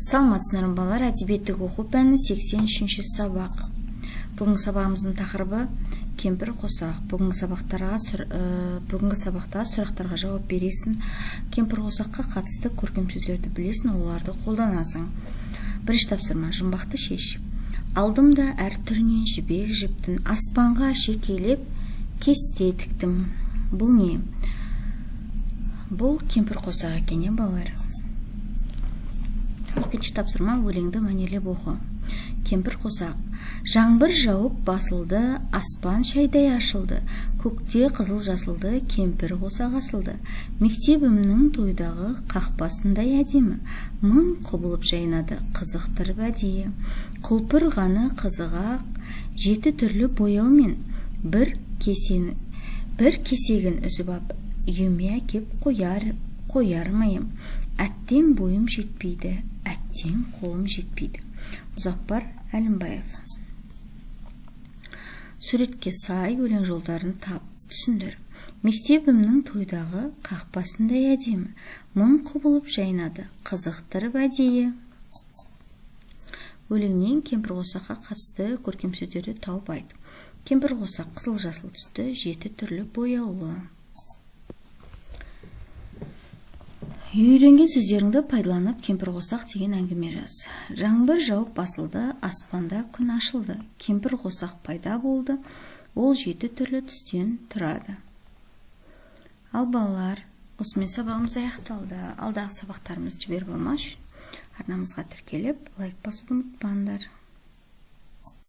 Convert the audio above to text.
Саламатсыздар балалар, әдебиеттік оқу пәні 83-ші сабақ. Бүгінгі сабағымыздың тақырыбы кемпір қосақ. Бүгінгі сабақта сұрақтарға жауап бересің. Кемпір қосаққа қатысты көркем сөздерді білесің, оларды қолданасың. Бірінші тапсырма: жұмбақты шеш. Алдымда әр түрінен жібек жіптін, аспанға шекелеп кесте тіктім. Бұл не? Бұл кемпір қосақ екен, балалар. Екінші тапсырма: өлеңді мәнерлеп оқы. Кемпір қосақ. Жаңбыр жауып басылды, аспан шайдай ашылды, көкте қызыл жасылды, кемпір қосақ асылды. Мектебімнің тойдағы қақпасындай әдемі, мың құбылып жайнады, қызықтырып әдейі. Құлпырғаны қызығақ, 7 түрлі бояумен, бір кесегін үзіп ап, үйіме әкеп қояр майым. Әттең бойым жетпейді, әттең қолым жетпейді. Мұзаппар Әлімбаев. Суретке сай өлең жолдарын тап, түсіндір. Мектебімнің тойдағы қақпасындай әдемі, мың құбылып жайнады, қызықтырып әдейі. Өлеңнен кемпір қосаққа қатысты көркем сөздерді тауып айт. Кемпір қосақ қызыл жасыл түсті, 7 түрлі бояулы. Үйренген сөздеріңді пайдаланып кемпір қосақ деген әңгіме жаз. Жаңбыр жауып басылды, аспанда күн ашылды, кемпір қосақ пайда болды, ол 7 түрлі түстен тұрады. Ал балалар, осымен сабағымыз аяқталды. Алдағы сабақтарымыз жіберіп алмас үшін арнамызға тіркеліп лайк басуды ұмытпаңдар.